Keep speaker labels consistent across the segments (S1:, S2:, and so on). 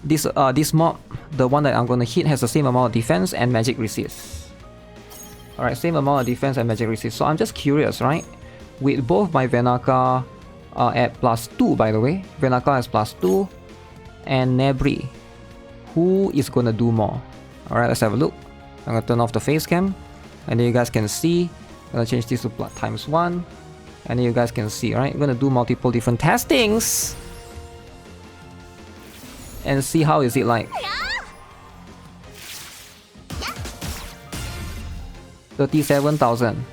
S1: this mob, the one that I'm gonna hit, has the same amount of defense and magic resist. Alright, same amount of defense and magic resist. So I'm just curious, right? With both my Venaka at +2, by the way. Venaka has +2 and NEBRIS. Who is gonna do more? Alright, let's have a look. I'm gonna turn off the face cam and then you guys can see. I'm gonna change this to +1 and then you guys can see, right? I'm gonna do multiple different testings and see how is it like. 37,000.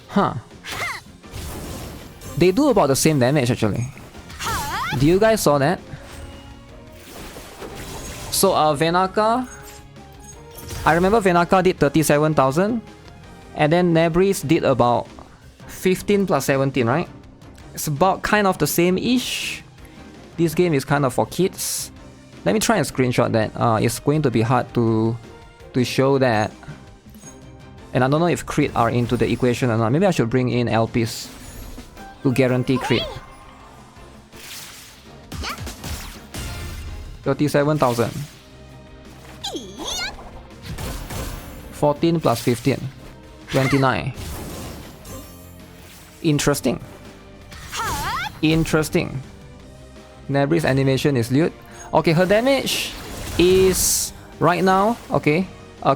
S1: Huh. They do about the same damage actually. Do you guys saw that? So Venaka, I remember Venaka did 37,000 and then NEBRIS did about 15 plus 17, right? It's about kind of the same-ish. This game is kind of for kids. Let me try and screenshot that. It's going to be hard to show that. And I don't know if crit are into the equation or not. Maybe I should bring in LPs to guarantee crit. 37,000. 14 plus 15. 29. Interesting. Interesting. NEBRIS animation is lewd. Okay, her damage is right now, okay,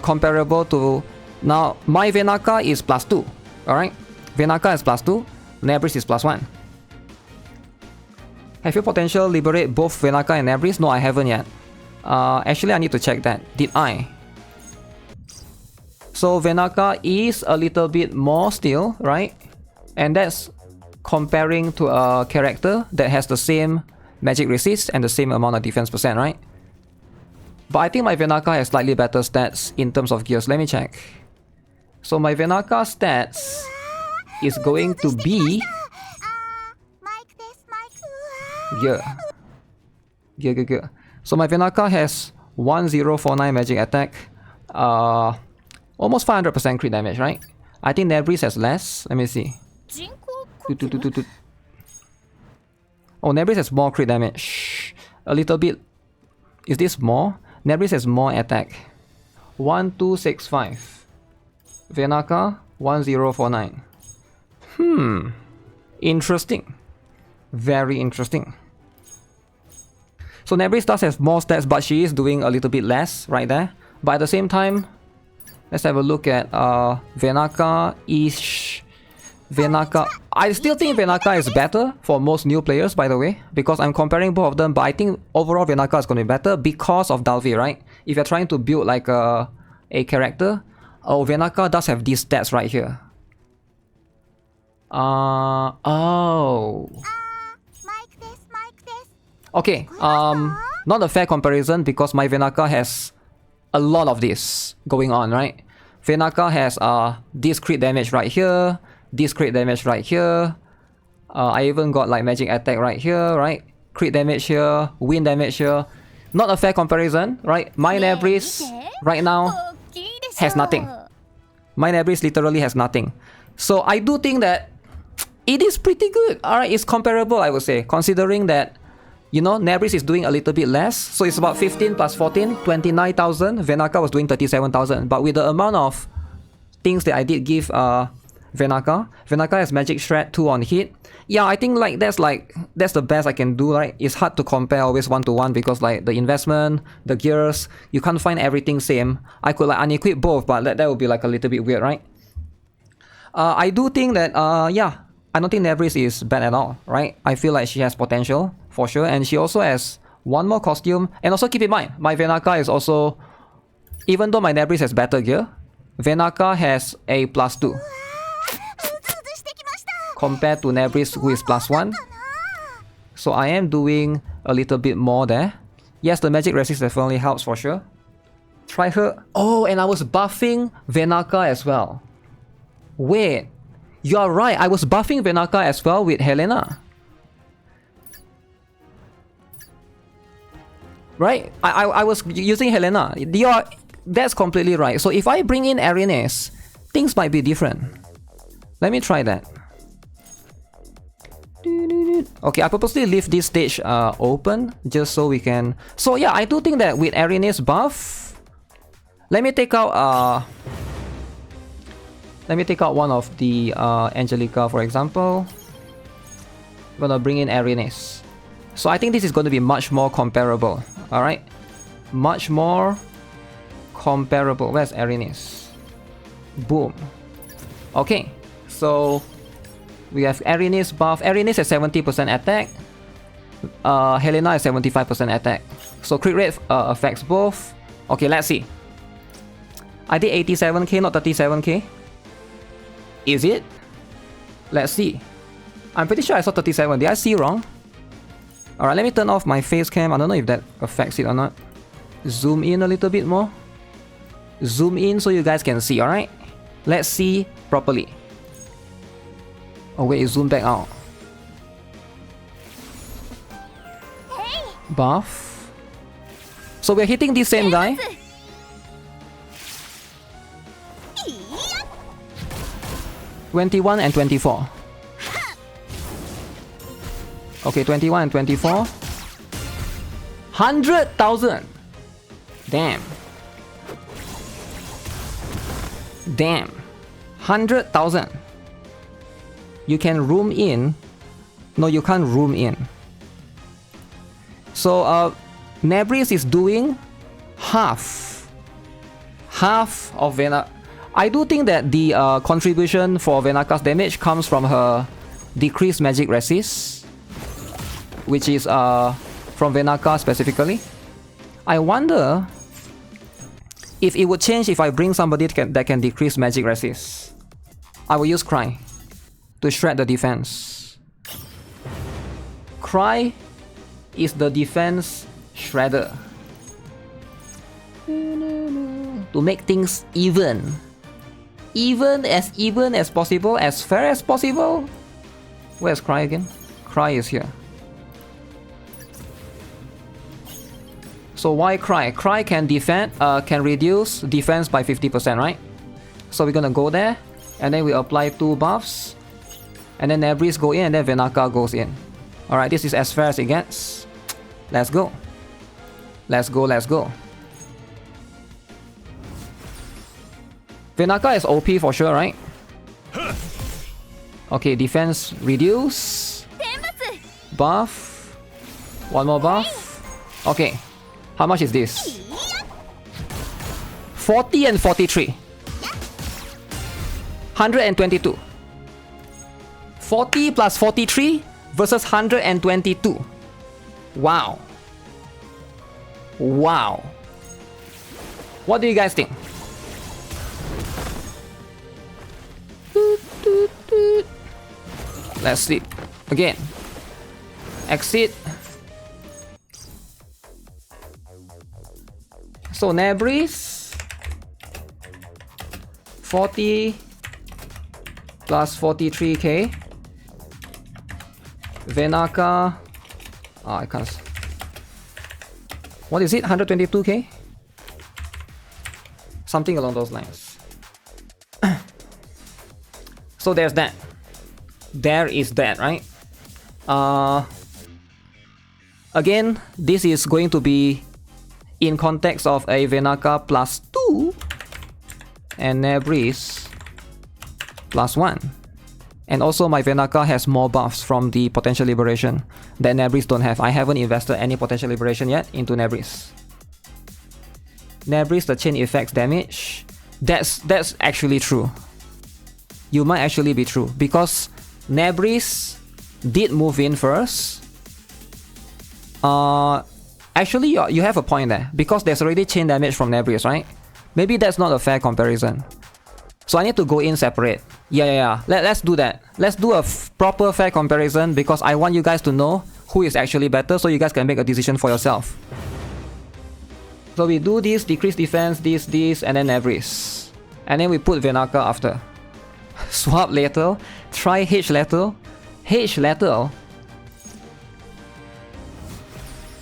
S1: comparable to now. My Venaka is +2. Alright, Venaka is +2, NEBRIS is +1. Have you potential liberate both Venaka and NEBRIS? No, I haven't yet. Actually, I need to check that. Did I? So Venaka is a little bit more still, right? And that's comparing to a character that has the same magic resist and the same amount of defense %, right? But I think my Venaka has slightly better stats in terms of gears. Let me check. So my Venaka stats is going to be gear. So my Venaka has 1049 magic attack, almost 500% crit damage, right? I think NEBRIS has less. Let me see. Oh, NEBRIS has more crit damage. A little bit. Is this more? NEBRIS has more attack. 1265. Venaka 1049. Interesting. Very interesting. So NEBRIS does have more stats, but she is doing a little bit less right there. But at the same time, let's have a look at Venaka-ish. Venaka. I still think Venaka is better for most new players, by the way, because I'm comparing both of them. But I think overall Venaka is going to be better because of Dalvi, right? If you're trying to build like a character, oh, Venaka does have these stats right here. Oh. Okay. Not a fair comparison because my Venaka has a lot of this going on, right? Venaka has this crit damage right here. This crit damage right here. I even got like magic attack right here, right? Crit damage here, wind damage here. Not a fair comparison, right? My NEBRIS right now has nothing. My NEBRIS literally has nothing. So I do think that it is pretty good. Alright, it's comparable, I would say, considering that, you know, NEBRIS is doing a little bit less. So it's about 15 plus 14, 29,000. Venaka was doing 37,000. But with the amount of things that I did give Venaka has magic shred 2 on hit. Yeah, I think that's the best I can do, right? It's hard to compare always 1-to-1 because like the investment, the gears, you can't find everything same. I could like unequip both, but that would be like a little bit weird, right? I do think that yeah, I don't think NEBRIS is bad at all, right? I feel like she has potential for sure, and she also has one more costume. And also keep in mind, my Venaka is also, even though my NEBRIS has better gear, Venaka has a +2 compared to NEBRIS, who is +1. So I am doing a little bit more there. Yes, the magic resist definitely helps for sure. Try her. Oh, and I was buffing Venaka as well. Wait, you are right. I was buffing Venaka as well with Helena. Right? I was using Helena. That's completely right. So if I bring in Arenes, things might be different. Let me try that. Okay, I purposely leave this stage open just so we can... So yeah, I do think that with Arenis buff... Let me take out one of the Angelica, for example. I'm gonna bring in Arenis. So I think this is going to be much more comparable. Alright? Much more comparable. Where's Arenis? Boom. Okay, so we have Arenis buff. Arenis has 70% attack. Helena has 75% attack. So crit rate affects both. Okay, let's see. I did 87k, not 37k. Is it? Let's see. I'm pretty sure I saw 37. Did I see wrong? Alright, let me turn off my face cam. I don't know if that affects it or not. Zoom in a little bit more. Zoom in so you guys can see, alright? Let's see properly. Oh wait, zoom back out. Buff. So we're hitting the same guy. $21 and $24. Okay, 21 and 24. 100,000. Damn. Damn. 100,000. You can room in. No, you can't room in. So, NEBRIS is doing half of VENAKA. I do think that the contribution for VENAKA's damage comes from her decreased magic resist, which is from VENAKA specifically. I wonder if it would change if I bring somebody that can decrease magic resist. I will use Cry to shred the defense. Cry is the defense shredder. To make things even. Even as possible, as fair as possible. Where's Cry again? Cry is here. So why Cry? Cry can defend, can reduce defense by 50%, right? So we're gonna go there, and then we apply 2 buffs, and then NEBRIS go in, and then VENAKA goes in. Alright, this is as fair as it gets. Let's go. Let's go, let's go. VENAKA is OP for sure, right? Okay, defense reduce. Buff. One more buff. Okay. How much is this? 40 and 43. 122. 40 plus 43 versus 122. Wow. Wow. What do you guys think? Let's sleep. Again. Exit. So NEBRIS 40 plus 43k. VENAKA. Oh, I can't. What is it? 122k? Something along those lines. So there's that. There is that, right? Again, this is going to be in context of a VENAKA plus 2 and NEBRIS plus 1. And also my VENAKA has more buffs from the potential liberation that NEBRIS don't have. I haven't invested any potential liberation yet into NEBRIS. NEBRIS, the chain effects damage. That's actually true. You might actually be true because NEBRIS did move in first. Actually, you have a point there because there's already chain damage from NEBRIS, right? Maybe that's not a fair comparison. So I need to go in separate. Yeah. Let's do that. Let's do a proper fair comparison because I want you guys to know who is actually better so you guys can make a decision for yourself. So we do this, decrease defense, this, and then NEBRIS. And then we put VENAKA after. Swap lethal. Try H lethal. H lethal.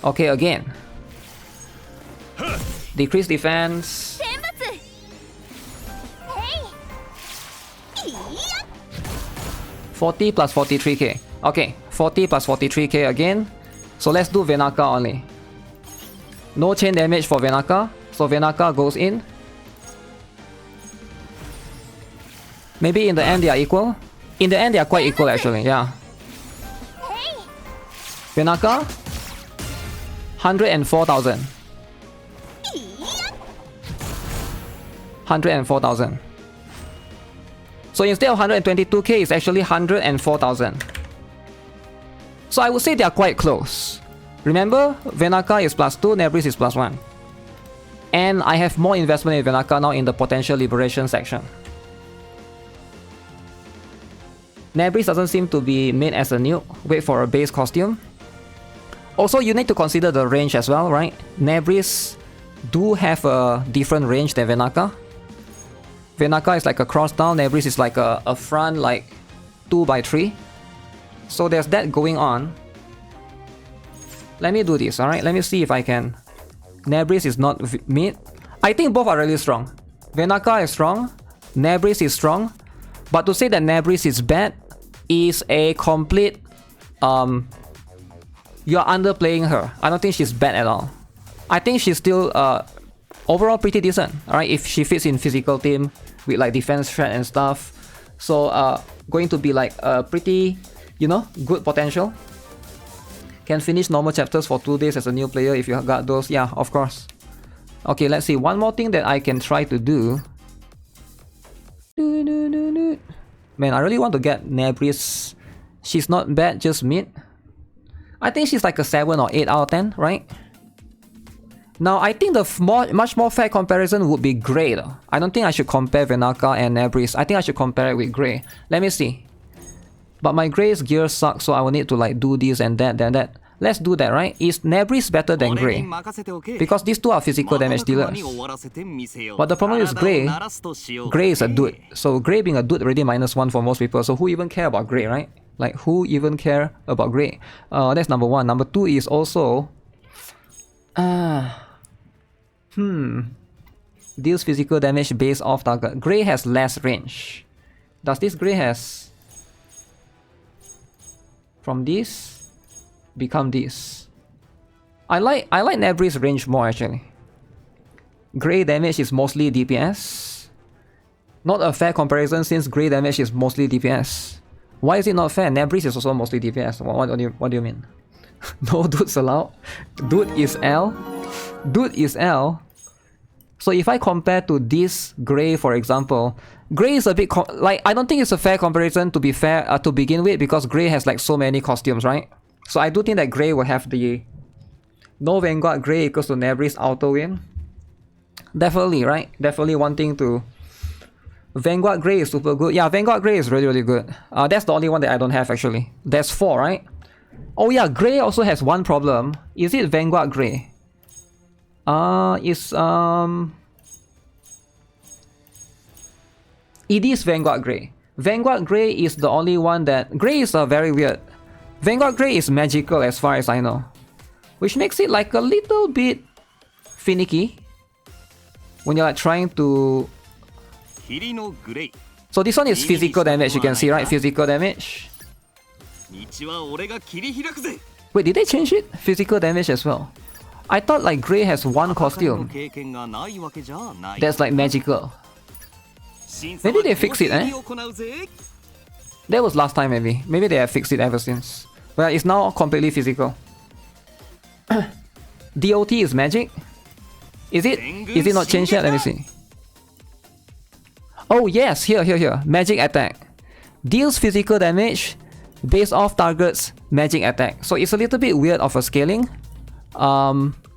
S1: Okay, again. Decrease defense. 40 plus 43k. Okay, 40 plus 43k again. So let's do VENAKA only. No chain damage for VENAKA. So VENAKA goes in. Maybe in the end they are equal. In the end they are quite equal actually, yeah. VENAKA 104,000. 104,000. So instead of 122k, it's actually 104,000. So I would say they are quite close. Remember, VENAKA is +2, NEBRIS is +1. And I have more investment in VENAKA now in the potential liberation section. NEBRIS doesn't seem to be made as a nuke. Wait for a base costume. Also, you need to consider the range as well, right? NEBRIS do have a different range than VENAKA. VENAKA is like a cross down, NEBRIS is like a front like 2x3. So there's that going on. Let me do this, alright? Let me see if I can. NEBRIS is not mid. I think both are really strong. VENAKA is strong, NEBRIS is strong. But to say that NEBRIS is bad is a complete... you're underplaying her. I don't think she's bad at all. I think she's still overall pretty decent, alright? If she fits in physical team with like defense threat and stuff. So going to be like a pretty, you know, good potential. Can finish normal chapters for 2 days as a new player if you got those. Yeah, of course. Okay, let's see. One more thing that I can try to do. Man, I really want to get NEBRIS. She's not bad, just mid. I think she's like a 7 or 8 out of 10, right? Now, I think the much more fair comparison would be Grey though. I don't think I should compare VENAKA and NEBRIS. I think I should compare it with Grey. Let me see. But my Grey's gear sucks, so I will need to like do this and that, then that. Let's do that, right? Is NEBRIS better than Grey? Because these two are physical damage dealers. But the problem is Grey is a dude. So Grey being a dude already -1 for most people. So who even care about Grey, right? Like who even care about Grey? That's number one. Number two is also... deals physical damage based off target. Grey has less range. Does this Grey has... from this... become this. I like NEBRIS range more actually. Grey damage is mostly DPS. Not a fair comparison since Grey damage is mostly DPS. Why is it not fair? NEBRIS is also mostly DPS. What do you mean? No dudes allowed. Dude is L. Dude is L. So if I compare to this Grey, for example, Grey is a bit like I don't think it's a fair comparison to be fair to begin with because Grey has like so many costumes, right? So I do think that Grey will have the no Vanguard Grey equals to NEBRIS auto win. Definitely, right? Definitely wanting to. Vanguard Grey is super good. Yeah, Vanguard Grey is really, really good. That's the only one that I don't have actually. There's 4, right? Oh yeah, Grey also has one problem. Is it Vanguard Grey? It is Vanguard Grey. Vanguard Grey is the only one that... Grey is very weird. Vanguard Grey is magical as far as I know. Which makes it like a little bit finicky. When you're like trying to... So this one is physical damage, you can see, right? Physical damage. Wait, did they change it? Physical damage as well. I thought like Grey has one costume that's like magical. Maybe they fixed it, eh? That was last time maybe. Maybe they have fixed it ever since. Well, it's now completely physical. DOT is magic? Is it? Is it not changed yet? Let me see. Oh yes, here. Magic attack. Deals physical damage based off target's magic attack. So it's a little bit weird of a scaling.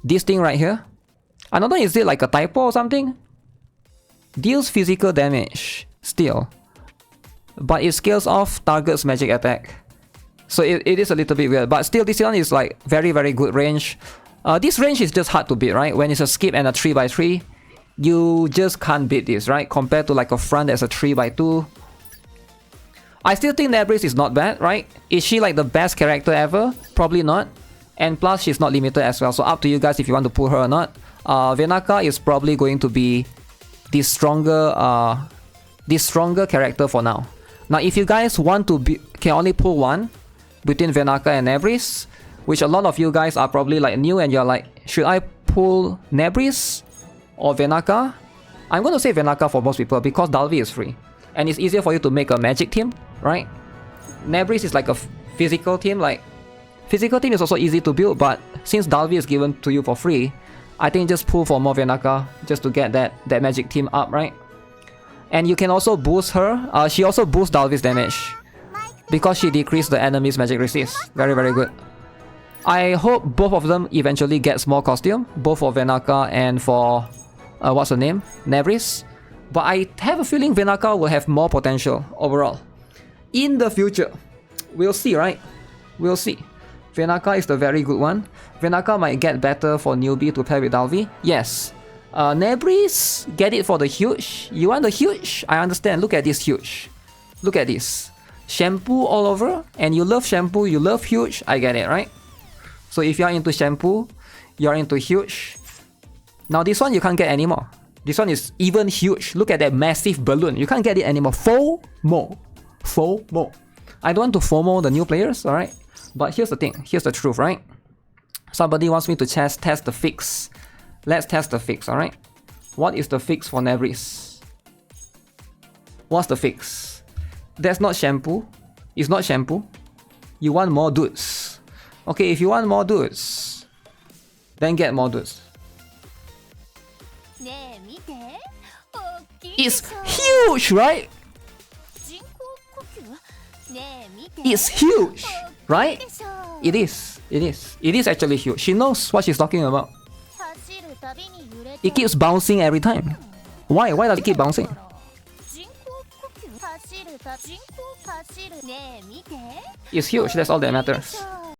S1: This thing right here. I don't know, is it like a typo or something? Deals physical damage still. But it scales off target's magic attack. So it is a little bit weird. But still, this one is like very, very good range. This range is just hard to beat, right? When it's a skip and a 3x3, you just can't beat this, right? Compared to like a front that's a 3x2. I still think NEBRIS is not bad, right? Is she like the best character ever? Probably not. And plus, she's not limited as well. So up to you guys if you want to pull her or not. VENAKA is probably going to be the stronger character for now. Now, if you guys want to can only pull one, between VENAKA and NEBRIS, which a lot of you guys are probably like new and you're like, should I pull NEBRIS or VENAKA? I'm going to say VENAKA for most people because Dalvi is free. And it's easier for you to make a magic team, right? NEBRIS is like a physical team. Like, physical team is also easy to build, but since Dalvi is given to you for free, I think just pull for more VENAKA just to get that magic team up, right? And you can also boost her. She also boosts Dalvi's damage because she decreased the enemy's magic resist. Very, very good. I hope both of them eventually get more costume, both for VENAKA and for what's her name? NEBRIS. But I have a feeling VENAKA will have more potential overall. In the future, we'll see, right? We'll see. VENAKA is the very good one. VENAKA might get better for newbie to pair with Dalvi. Yes. NEBRIS, get it for the huge. You want the huge? I understand. Look at this huge. Look at this. Shampoo all over. And you love shampoo, you love huge. I get it, right? So if you're into shampoo, you're into huge. Now this one you can't get anymore. This one is even huge. Look at that massive balloon. You can't get it anymore. FOMO. FOMO. I don't want to FOMO the new players, alright? But here's the thing. Here's the truth, right? Somebody wants me to test the fix. Let's test the fix, alright? What is the fix for NEBRIS? What's the fix? That's not shampoo. It's not shampoo. You want more dudes. Okay, if you want more dudes, then get more dudes. It's huge, right? It's huge, right? It is. It is. It is actually huge. She knows what she's talking about. It keeps bouncing every time. Why? Why does it keep bouncing? It's huge. That's all that matters.